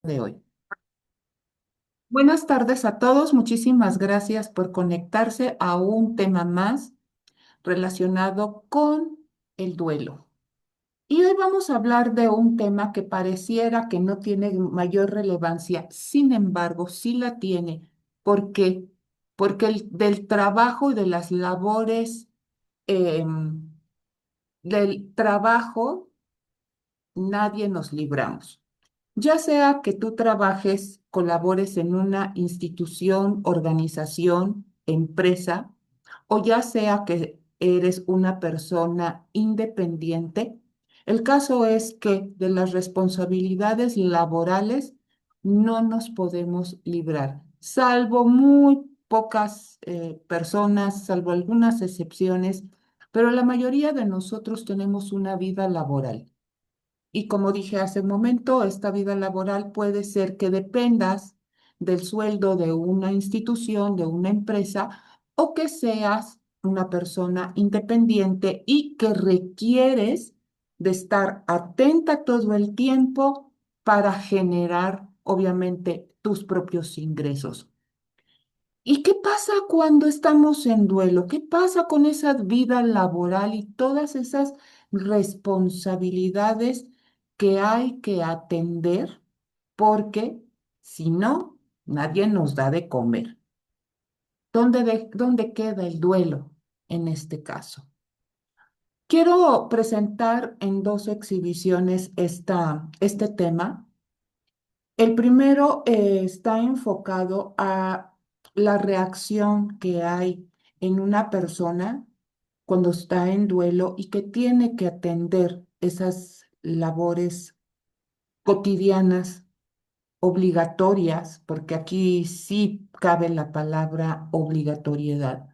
De hoy. Buenas tardes a todos. Muchísimas gracias por conectarse a un tema más relacionado con el duelo. Y hoy vamos a hablar de un tema que pareciera que no tiene mayor relevancia, sin embargo, sí la tiene. ¿Por qué? Porque del trabajo y de las labores, del trabajo, nadie nos libramos. Ya sea que tú trabajes, colabores en una institución, organización, empresa, o ya sea que eres una persona independiente, el caso es que de las responsabilidades laborales no nos podemos librar, salvo muy pocas personas, salvo algunas excepciones, pero la mayoría de nosotros tenemos una vida laboral. Y como dije hace un momento, esta vida laboral puede ser que dependas del sueldo de una institución, de una empresa, o que seas una persona independiente y que requieres de estar atenta todo el tiempo para generar, obviamente, tus propios ingresos. ¿Y qué pasa cuando estamos en duelo? ¿Qué pasa con esa vida laboral y todas esas responsabilidades que hay que atender? Porque si no, nadie nos da de comer. ¿Dónde queda el duelo en este caso? Quiero presentar en dos exhibiciones este tema. El primero está enfocado a la reacción que hay en una persona cuando está en duelo y que tiene que atender esas labores cotidianas, obligatorias, porque aquí sí cabe la palabra obligatoriedad.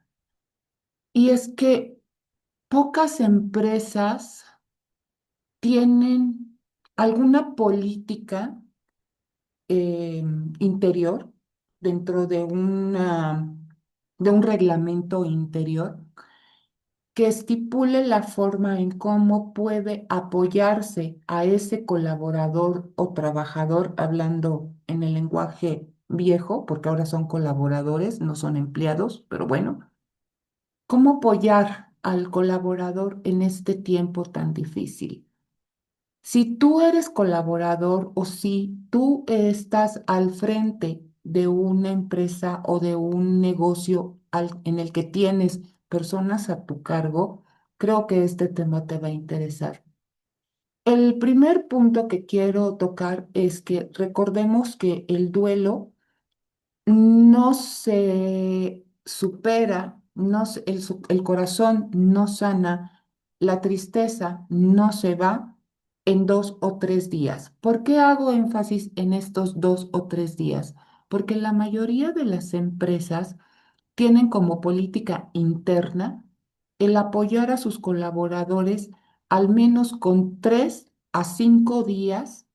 Y es que pocas empresas tienen alguna política eh, interior, dentro de un reglamento interior, que estipule la forma en cómo puede apoyarse a ese colaborador o trabajador, hablando en el lenguaje viejo, porque ahora son colaboradores, no son empleados, pero bueno, cómo apoyar al colaborador en este tiempo tan difícil. Si tú eres colaborador o si tú estás al frente de una empresa o de un negocio en el que tienes personas a tu cargo, creo que este tema te va a interesar. El primer punto que quiero tocar es que recordemos que el duelo no se supera, el corazón no sana, la tristeza no se va en 2 o 3 días. ¿Por qué hago énfasis en estos 2 o 3 días? Porque la mayoría de las empresas tienen como política interna el apoyar a sus colaboradores al menos con 3 a 5 días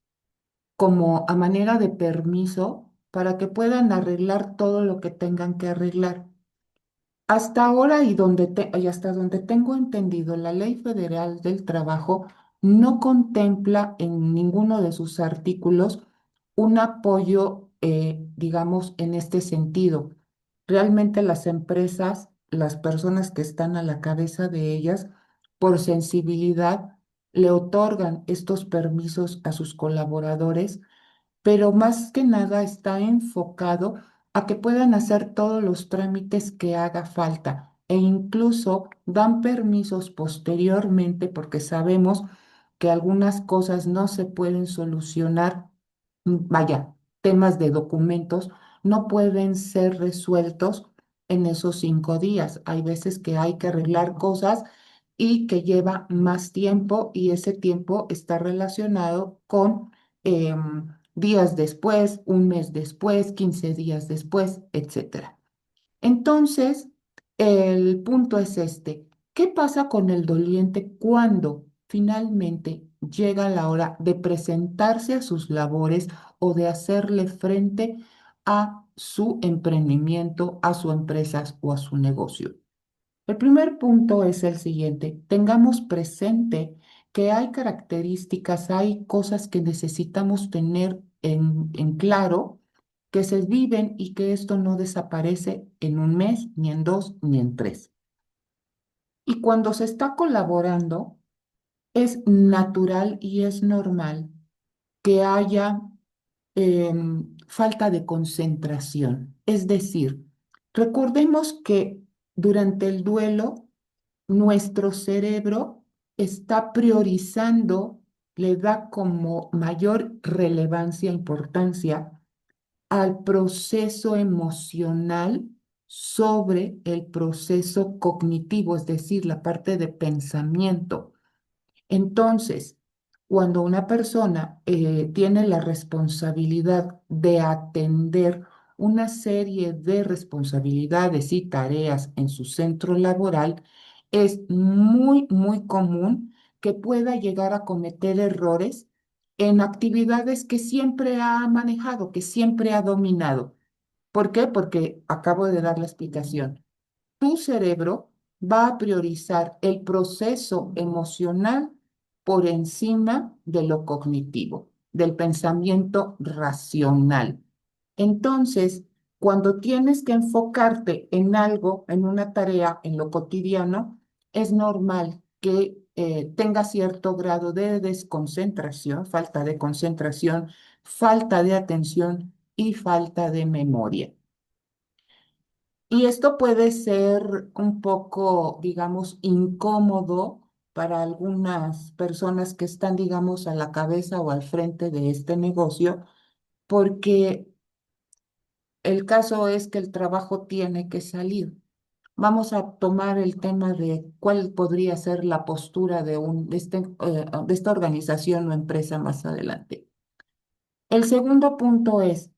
como a manera de permiso para que puedan arreglar todo lo que tengan que arreglar. Hasta ahora y hasta donde tengo entendido, la Ley Federal del Trabajo no contempla en ninguno de sus artículos un apoyo, digamos, en este sentido. Realmente las empresas, las personas que están a la cabeza de ellas, por sensibilidad, le otorgan estos permisos a sus colaboradores, pero más que nada está enfocado a que puedan hacer todos los trámites que haga falta e incluso dan permisos posteriormente porque sabemos que algunas cosas no se pueden solucionar, vaya, temas de documentos no pueden ser resueltos en esos 5 días. Hay veces que hay que arreglar cosas y que lleva más tiempo y ese tiempo está relacionado con días después, un mes después, 15 días después, etcétera. Entonces, el punto es este. ¿Qué pasa con el doliente cuando finalmente llega la hora de presentarse a sus labores o de hacerle frente a su emprendimiento, a su empresa o a su negocio? El primer punto es el siguiente. Tengamos presente que hay características, hay cosas que necesitamos tener en claro que se viven y que esto no desaparece en un mes, ni en dos, ni en tres. Y cuando se está colaborando, es natural y es normal que haya falta de concentración. Es decir, recordemos que durante el duelo, nuestro cerebro está priorizando, le da como mayor relevancia, importancia al proceso emocional sobre el proceso cognitivo, es decir, la parte de pensamiento. Entonces, cuando una persona tiene la responsabilidad de atender una serie de responsabilidades y tareas en su centro laboral, es muy, muy común que pueda llegar a cometer errores en actividades que siempre ha manejado, que siempre ha dominado. ¿Por qué? Porque acabo de dar la explicación. Tu cerebro va a priorizar el proceso emocional por encima de lo cognitivo, del pensamiento racional. Entonces, cuando tienes que enfocarte en algo, en una tarea, en lo cotidiano, es normal que tenga cierto grado de desconcentración, falta de atención y falta de memoria. Y esto puede ser un poco, digamos, incómodo para algunas personas que están, digamos, a la cabeza o al frente de este negocio, porque el caso es que el trabajo tiene que salir. Vamos a tomar el tema de cuál podría ser la postura de esta organización o empresa más adelante. El segundo punto es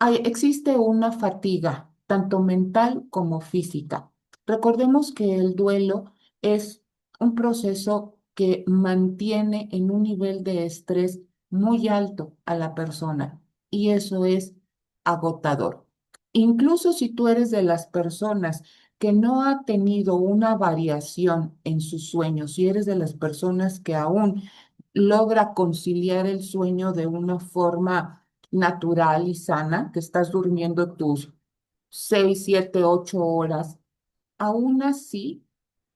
existe una fatiga, tanto mental como física. Recordemos que el duelo es un proceso que mantiene en un nivel de estrés muy alto a la persona y eso es agotador. Incluso si tú eres de las personas que no ha tenido una variación en sus sueños, si eres de las personas que aún logra conciliar el sueño de una forma natural y sana, que estás durmiendo tus 6, 7, 8 horas, aún así,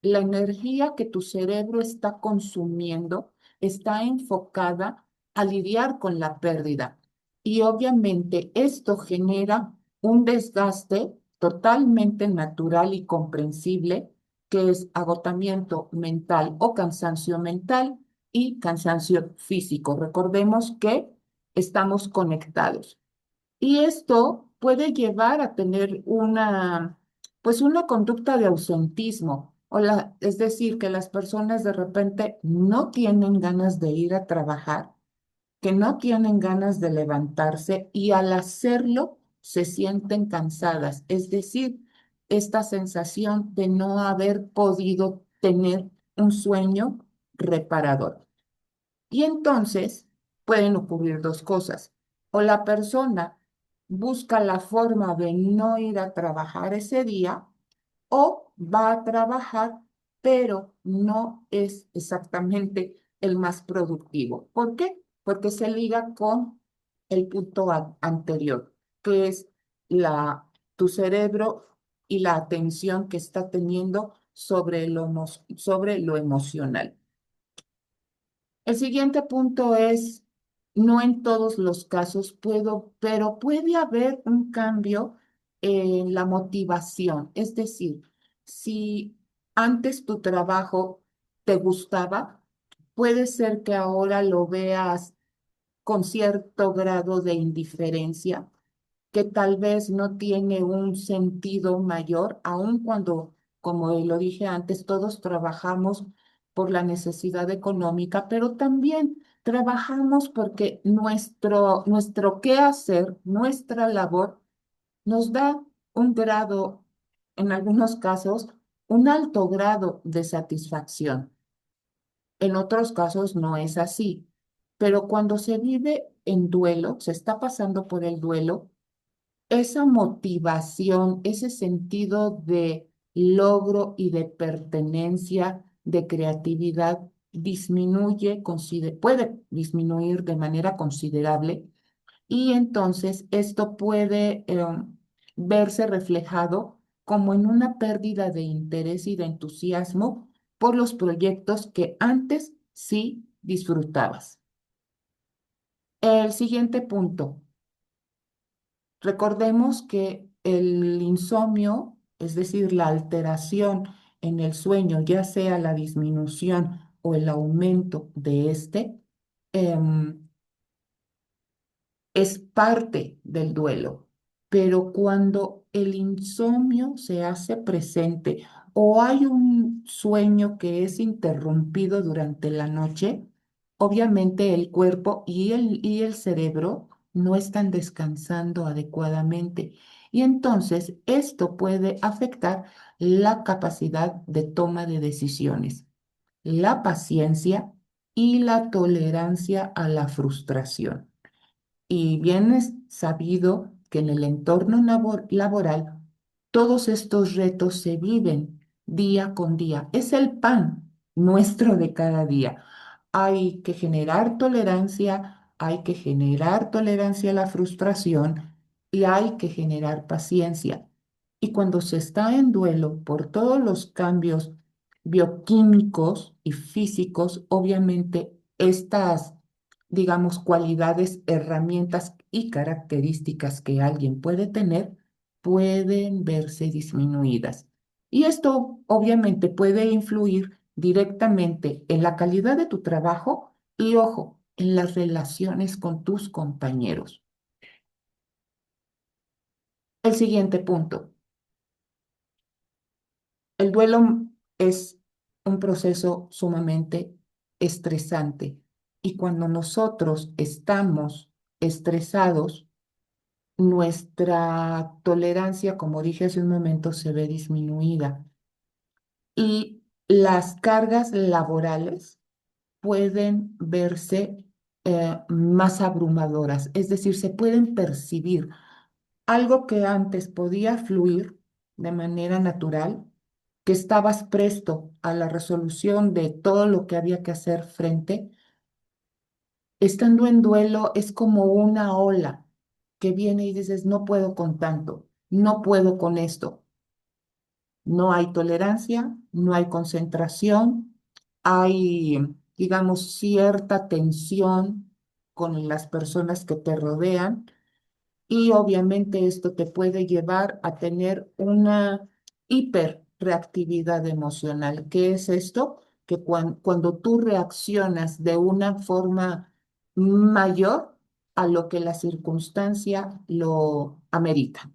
la energía que tu cerebro está consumiendo está enfocada a lidiar con la pérdida. Y obviamente esto genera un desgaste totalmente natural y comprensible, que es agotamiento mental o cansancio mental y cansancio físico. Recordemos que estamos conectados. Y esto puede llevar a tener pues una conducta de ausentismo, es decir, que las personas de repente no tienen ganas de ir a trabajar, que no tienen ganas de levantarse y al hacerlo se sienten cansadas, es decir, esta sensación de no haber podido tener un sueño reparador. Y entonces pueden ocurrir dos cosas. O la persona busca la forma de no ir a trabajar ese día o va a trabajar, pero no es exactamente el más productivo. ¿Por qué? Porque se liga con el punto anterior, que es tu cerebro y la atención que está teniendo sobre lo emocional. El siguiente punto es, no en todos los casos puedo, pero puede haber un cambio en la motivación. Es decir, si antes tu trabajo te gustaba, puede ser que ahora lo veas con cierto grado de indiferencia que tal vez no tiene un sentido mayor, aun cuando, como lo dije antes, todos trabajamos por la necesidad económica, pero también trabajamos porque nuestro quehacer, nuestra labor, nos da un grado, en algunos casos, un alto grado de satisfacción. En otros casos no es así, pero cuando se vive en duelo, se está pasando por el duelo, esa motivación, ese sentido de logro y de pertenencia, de creatividad, puede disminuir de manera considerable y entonces esto puede verse reflejado como en una pérdida de interés y de entusiasmo por los proyectos que antes sí disfrutabas. El siguiente punto. Recordemos que el insomnio, es decir, la alteración en el sueño, ya sea la disminución o el aumento de este, em, es parte del duelo, pero cuando el insomnio se hace presente o hay un sueño que es interrumpido durante la noche, obviamente el cuerpo y el cerebro no están descansando adecuadamente y entonces esto puede afectar la capacidad de toma de decisiones, la paciencia y la tolerancia a la frustración. Y bien es sabido que en el entorno laboral todos estos retos se viven día con día. Es el pan nuestro de cada día. Hay que generar tolerancia, hay que generar tolerancia a la frustración y hay que generar paciencia. Y cuando se está en duelo por todos los cambios bioquímicos y físicos, obviamente estas, digamos, cualidades, herramientas y características que alguien puede tener pueden verse disminuidas. Y esto obviamente puede influir directamente en la calidad de tu trabajo y, ojo, en las relaciones con tus compañeros. El siguiente punto. El duelo es un proceso sumamente estresante y cuando nosotros estamos estresados, nuestra tolerancia, como dije hace un momento, se ve disminuida y las cargas laborales pueden verse más abrumadoras, es decir, se pueden percibir. Algo que antes podía fluir de manera natural, que estabas presto a la resolución de todo lo que había que hacer frente, estando en duelo es como una ola que viene y dices, no puedo con tanto, no puedo con esto. No hay tolerancia, no hay concentración, hay, digamos, cierta tensión con las personas que te rodean y obviamente esto te puede llevar a tener una hiperreactividad emocional. ¿Qué es esto? Que cuando tú reaccionas de una forma mayor a lo que la circunstancia lo amerita.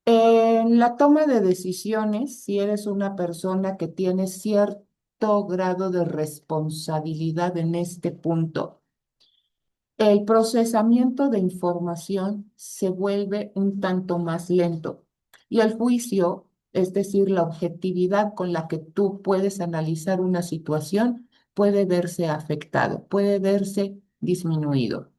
En la toma de decisiones, si eres una persona que tiene cierto grado de responsabilidad en este punto, el procesamiento de información se vuelve un tanto más lento y el juicio, es decir, la objetividad con la que tú puedes analizar una situación, puede verse afectado, puede verse disminuido.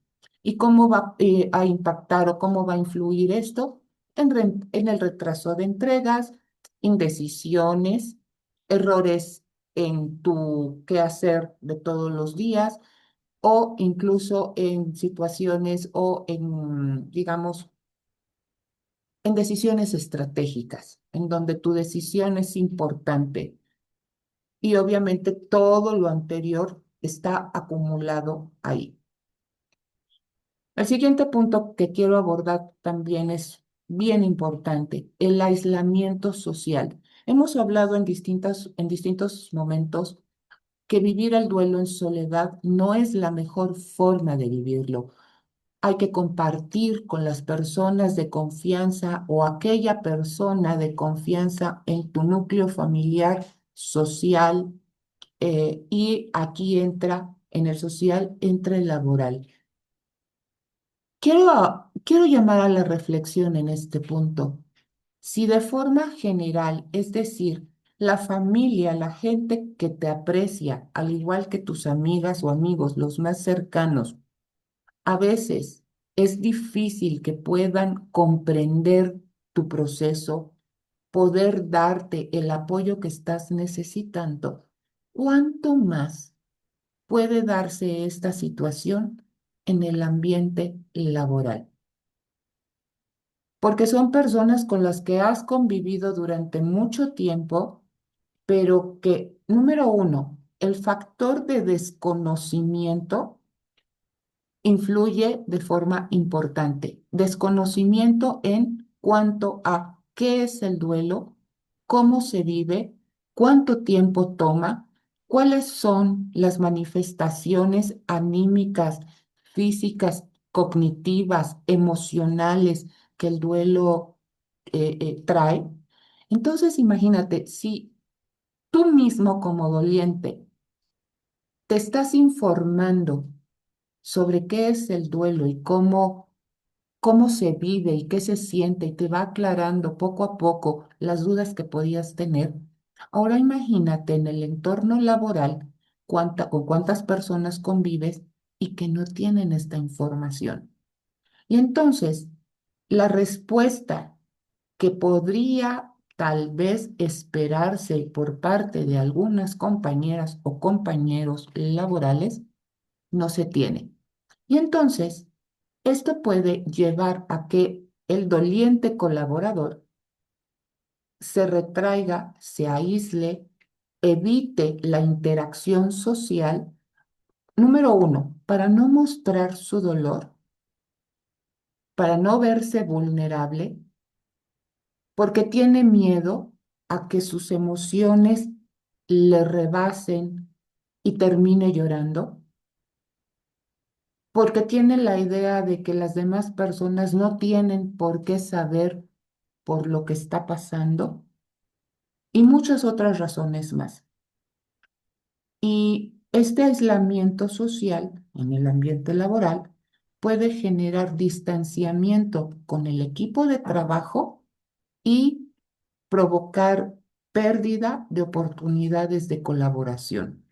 ¿Y cómo va a impactar o cómo va a influir esto? En el retraso de entregas, indecisiones, errores en tu quehacer de todos los días o incluso en situaciones o en, digamos, en decisiones estratégicas, en donde tu decisión es importante y obviamente todo lo anterior está acumulado ahí. El siguiente punto que quiero abordar también es bien importante, el aislamiento social. Hemos hablado en distintos momentos que vivir el duelo en soledad no es la mejor forma de vivirlo. Hay que compartir con las personas de confianza o aquella persona de confianza en tu núcleo familiar, social, y aquí entra, en el social, entra el laboral. Quiero llamar a la reflexión en este punto. Si de forma general, es decir, la familia, la gente que te aprecia, al igual que tus amigas o amigos, los más cercanos, a veces es difícil que puedan comprender tu proceso, poder darte el apoyo que estás necesitando. ¿Cuánto más puede darse esta situación en el ambiente laboral, porque son personas con las que has convivido durante mucho tiempo, pero que, número uno, el factor de desconocimiento influye de forma importante. Desconocimiento en cuanto a qué es el duelo, cómo se vive, cuánto tiempo toma, cuáles son las manifestaciones anímicas, físicas, cognitivas, emocionales que el duelo trae. Entonces, imagínate, si tú mismo como doliente te estás informando sobre qué es el duelo y cómo se vive y qué se siente y te va aclarando poco a poco las dudas que podías tener. Ahora imagínate en el entorno laboral con cuántas personas convives y que no tienen esta información. Y entonces, la respuesta que podría tal vez esperarse por parte de algunas compañeras o compañeros laborales no se tiene. Y entonces, esto puede llevar a que el doliente colaborador se retraiga, se aísle, evite la interacción social, número uno, para no mostrar su dolor, para no verse vulnerable, porque tiene miedo a que sus emociones le rebasen y termine llorando, porque tiene la idea de que las demás personas no tienen por qué saber por lo que está pasando y muchas otras razones más. Y este aislamiento social en el ambiente laboral puede generar distanciamiento con el equipo de trabajo y provocar pérdida de oportunidades de colaboración,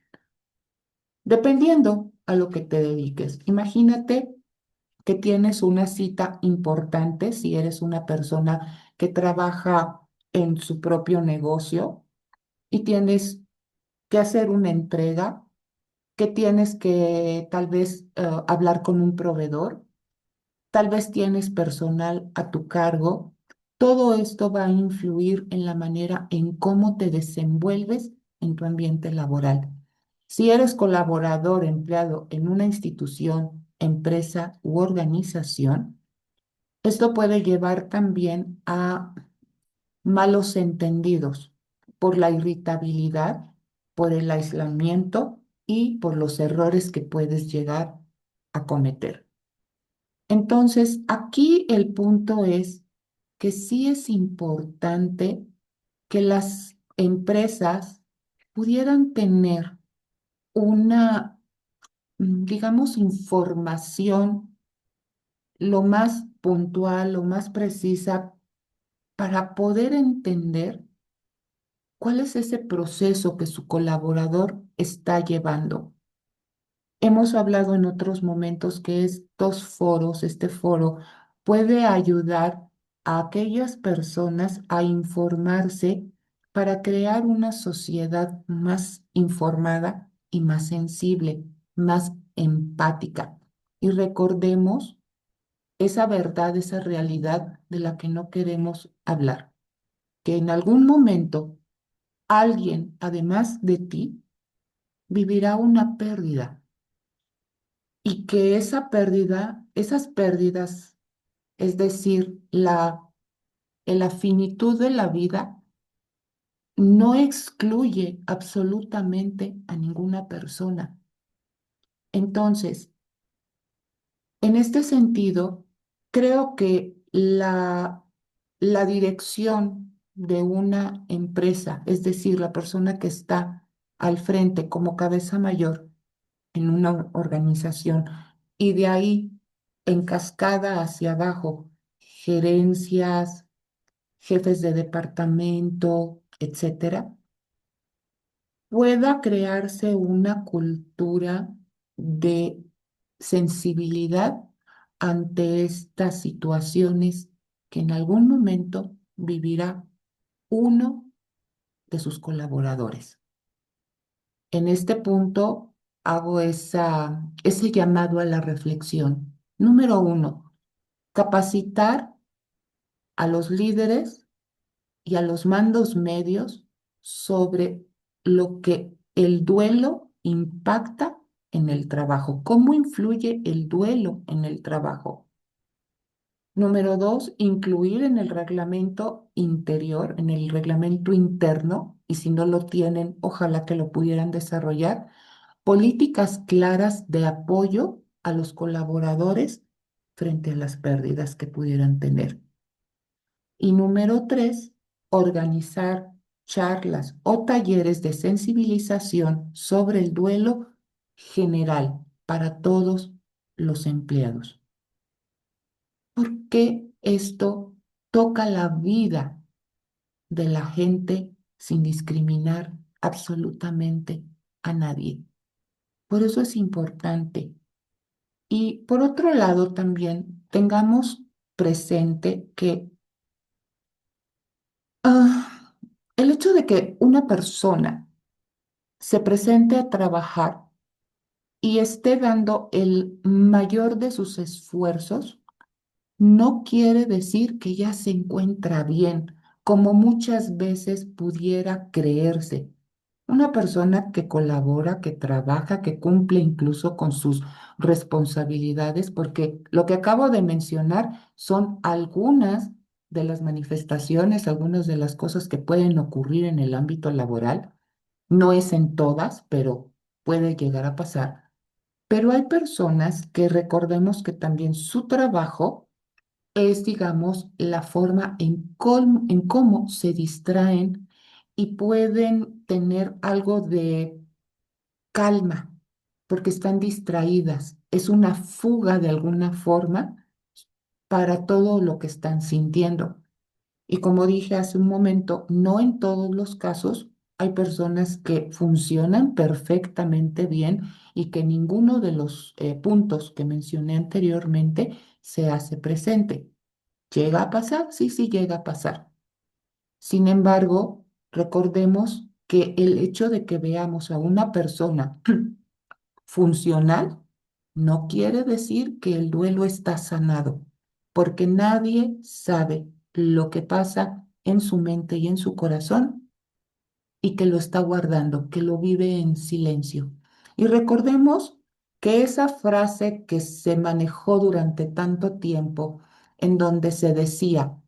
dependiendo a lo que te dediques. Imagínate que tienes una cita importante si eres una persona que trabaja en su propio negocio y tienes que hacer una entrega, que tienes que tal vez hablar con un proveedor, tal vez tienes personal a tu cargo. Todo esto va a influir en la manera en cómo te desenvuelves en tu ambiente laboral. Si eres colaborador empleado en una institución, empresa u organización, esto puede llevar también a malos entendidos por la irritabilidad, por el aislamiento y por los errores que puedes llegar a cometer. Entonces, aquí el punto es que sí es importante que las empresas pudieran tener una, digamos, información lo más puntual, lo más precisa para poder entender cuál es ese proceso que su colaborador está llevando. Hemos hablado en otros momentos que estos foros, este foro, puede ayudar a aquellas personas a informarse para crear una sociedad más informada y más sensible, más empática. Y recordemos esa verdad, esa realidad de la que no queremos hablar, que en algún momento alguien, además de ti, vivirá una pérdida y que esa pérdida, esas pérdidas, es decir, la finitud de la vida, no excluye absolutamente a ninguna persona. Entonces, en este sentido, creo que la dirección de una empresa, es decir, la persona que está al frente como cabeza mayor en una organización y de ahí en cascada hacia abajo, gerencias, jefes de departamento, etcétera, pueda crearse una cultura de sensibilidad ante estas situaciones que en algún momento vivirá uno de sus colaboradores. En este punto, hago ese llamado a la reflexión. Número uno, capacitar a los líderes y a los mandos medios sobre lo que el duelo impacta en el trabajo, cómo influye el duelo en el trabajo. Número dos, incluir en el reglamento interior, en el reglamento interno, y si no lo tienen, ojalá que lo pudieran desarrollar, políticas claras de apoyo a los colaboradores frente a las pérdidas que pudieran tener. Y número tres, organizar charlas o talleres de sensibilización sobre el duelo general para todos los empleados. Porque esto toca la vida de la gente sin discriminar absolutamente a nadie. Por eso es importante. Y por otro lado, también tengamos presente que ah, el hecho de que una persona se presente a trabajar y esté dando el mayor de sus esfuerzos, no quiere decir que ya se encuentra bien, como muchas veces pudiera creerse. Una persona que colabora, que trabaja, que cumple incluso con sus responsabilidades, porque lo que acabo de mencionar son algunas de las manifestaciones, algunas de las cosas que pueden ocurrir en el ámbito laboral. No es en todas, pero puede llegar a pasar. Pero hay personas que recordemos que también su trabajo es, digamos, la forma en cómo se distraen y pueden tener algo de calma, porque están distraídas. Es una fuga de alguna forma para todo lo que están sintiendo. Y como dije hace un momento, no en todos los casos hay personas que funcionan perfectamente bien y que ninguno de los puntos que mencioné anteriormente se hace presente. ¿Llega a pasar? Sí, sí llega a pasar. Sin embargo, recordemos que el hecho de que veamos a una persona funcional no quiere decir que el duelo está sanado, porque nadie sabe lo que pasa en su mente y en su corazón y que lo está guardando, que lo vive en silencio. Y recordemos que esa frase que se manejó durante tanto tiempo, en donde se decía,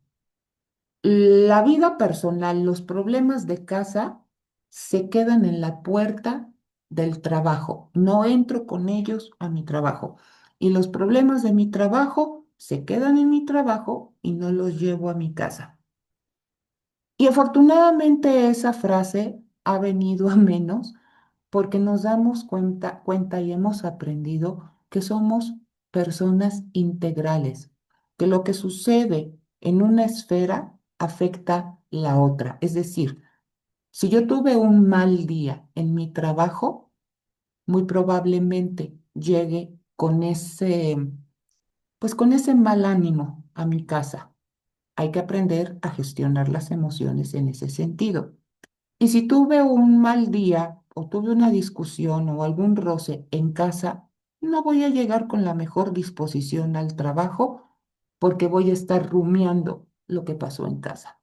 la vida personal, los problemas de casa se quedan en la puerta del trabajo. No entro con ellos a mi trabajo. Y los problemas de mi trabajo se quedan en mi trabajo y no los llevo a mi casa. Y afortunadamente esa frase ha venido a menos porque nos damos cuenta y hemos aprendido que somos personas integrales, que lo que sucede en una esfera afecta la otra. Es decir, si yo tuve un mal día en mi trabajo, muy probablemente llegue con pues con ese mal ánimo a mi casa. Hay que aprender a gestionar las emociones en ese sentido. Y si tuve un mal día o tuve una discusión o algún roce en casa, no voy a llegar con la mejor disposición al trabajo porque voy a estar rumiando lo que pasó en casa.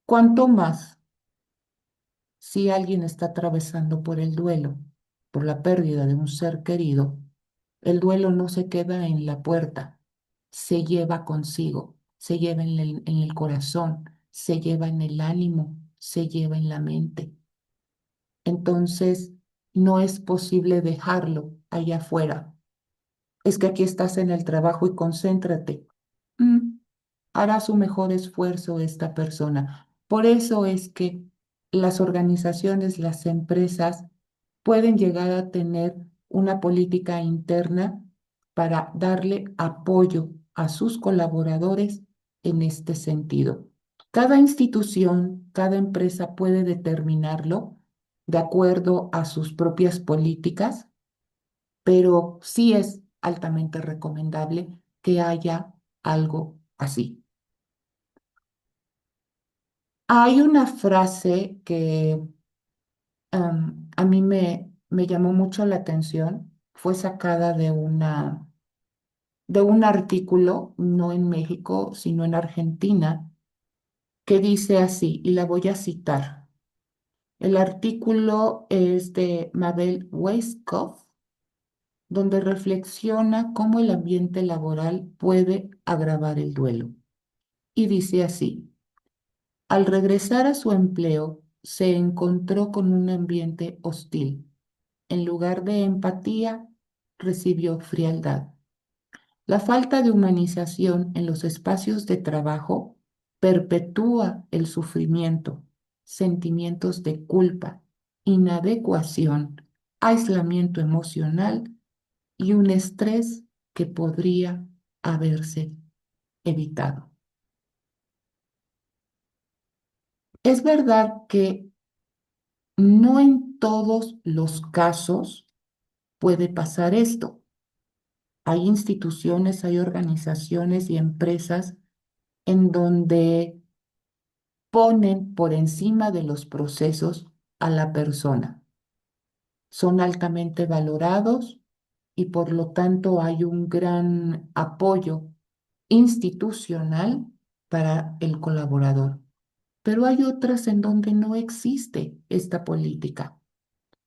Cuanto más si alguien está atravesando por el duelo, por la pérdida de un ser querido, el duelo no se queda en la puerta, se lleva consigo, se lleva en el corazón, se lleva en el ánimo, se lleva en la mente. Entonces, no es posible dejarlo allá afuera. Es que aquí estás en el trabajo y concéntrate. Mm, Hará su mejor esfuerzo esta persona. Por eso es que las organizaciones, las empresas pueden llegar a tener una política interna para darle apoyo a sus colaboradores en este sentido. Cada institución, cada empresa puede determinarlo de acuerdo a sus propias políticas, pero sí es altamente recomendable que haya algo así. Hay una frase que a mí me llamó mucho la atención. Fue sacada de un artículo, no en México, sino en Argentina, que dice así, y la voy a citar. El artículo es de Mabel Weiskopf, donde reflexiona cómo el ambiente laboral puede agravar el duelo. Y dice así, al regresar a su empleo, se encontró con un ambiente hostil. En lugar de empatía, recibió frialdad. La falta de humanización en los espacios de trabajo perpetúa el sufrimiento, sentimientos de culpa, inadecuación, aislamiento emocional y un estrés que podría haberse evitado. Es verdad que no en todos los casos puede pasar esto. Hay instituciones, hay organizaciones y empresas en donde ponen por encima de los procesos a la persona. Son altamente valorados y por lo tanto hay un gran apoyo institucional para el colaborador. Pero hay otras en donde no existe esta política.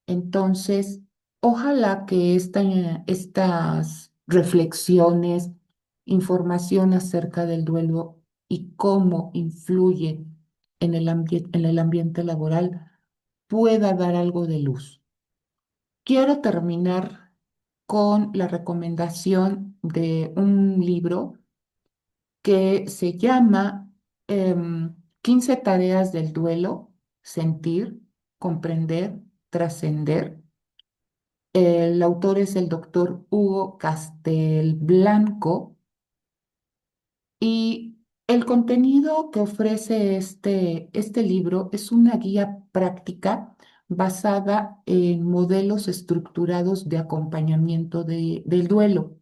Entonces, ojalá que estas reflexiones, información acerca del duelo y cómo influye en el ambiente laboral pueda dar algo de luz. Quiero terminar con la recomendación de un libro que se llama 15 tareas del duelo, sentir, comprender, trascender. El autor es el doctor Hugo Castelblanco y el contenido que ofrece este libro es una guía práctica basada en modelos estructurados de acompañamiento del duelo.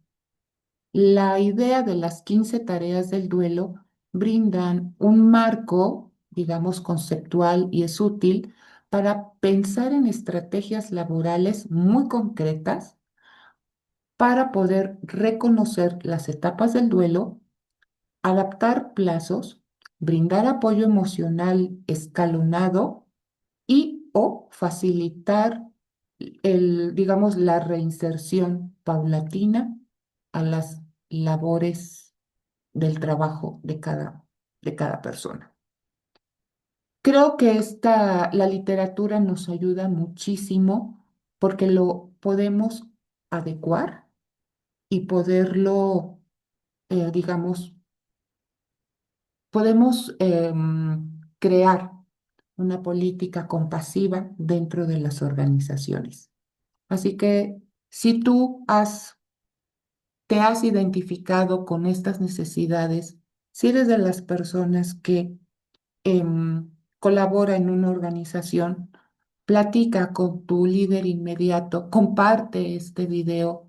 La idea de las 15 tareas del duelo brindan un marco, digamos, conceptual y es útil para pensar en estrategias laborales muy concretas para poder reconocer las etapas del duelo, adaptar plazos, brindar apoyo emocional escalonado y o facilitar digamos, la reinserción paulatina a las labores del trabajo de cada persona. Creo que la literatura nos ayuda muchísimo porque lo podemos adecuar y poderlo, digamos, podemos crear una política compasiva dentro de las organizaciones. Así que si te has identificado con estas necesidades, si eres de las personas que colabora en una organización, platica con tu líder inmediato, comparte este video.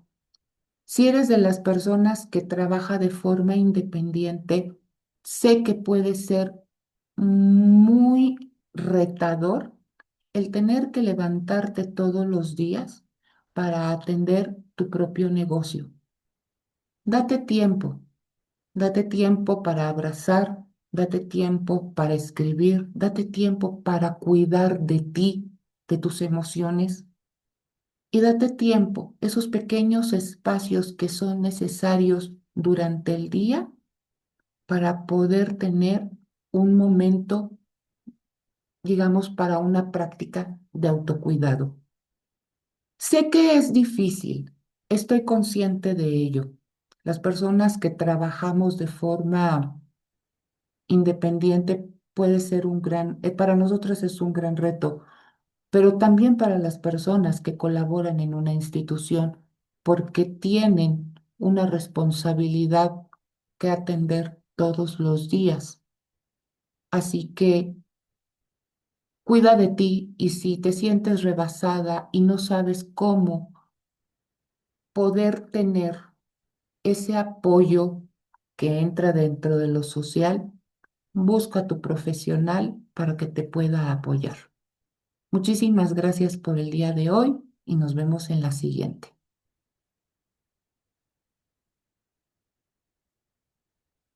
Si eres de las personas que trabaja de forma independiente, sé que puede ser muy retador el tener que levantarte todos los días para atender tu propio negocio. Date tiempo, date tiempo para abrazar, date tiempo para escribir, date tiempo para cuidar de ti, de tus emociones y date tiempo, esos pequeños espacios que son necesarios durante el día para poder tener un momento, digamos, para una práctica de autocuidado. Sé que es difícil, estoy consciente de ello. Las personas que trabajamos de forma independiente puede ser para nosotros es un gran reto, pero también para las personas que colaboran en una institución, porque tienen una responsabilidad que atender todos los días. Así que cuida de ti y si te sientes rebasada y no sabes cómo poder tener ese apoyo que entra dentro de lo social, busca a tu profesional para que te pueda apoyar. Muchísimas gracias por el día de hoy. y nos vemos en la siguiente.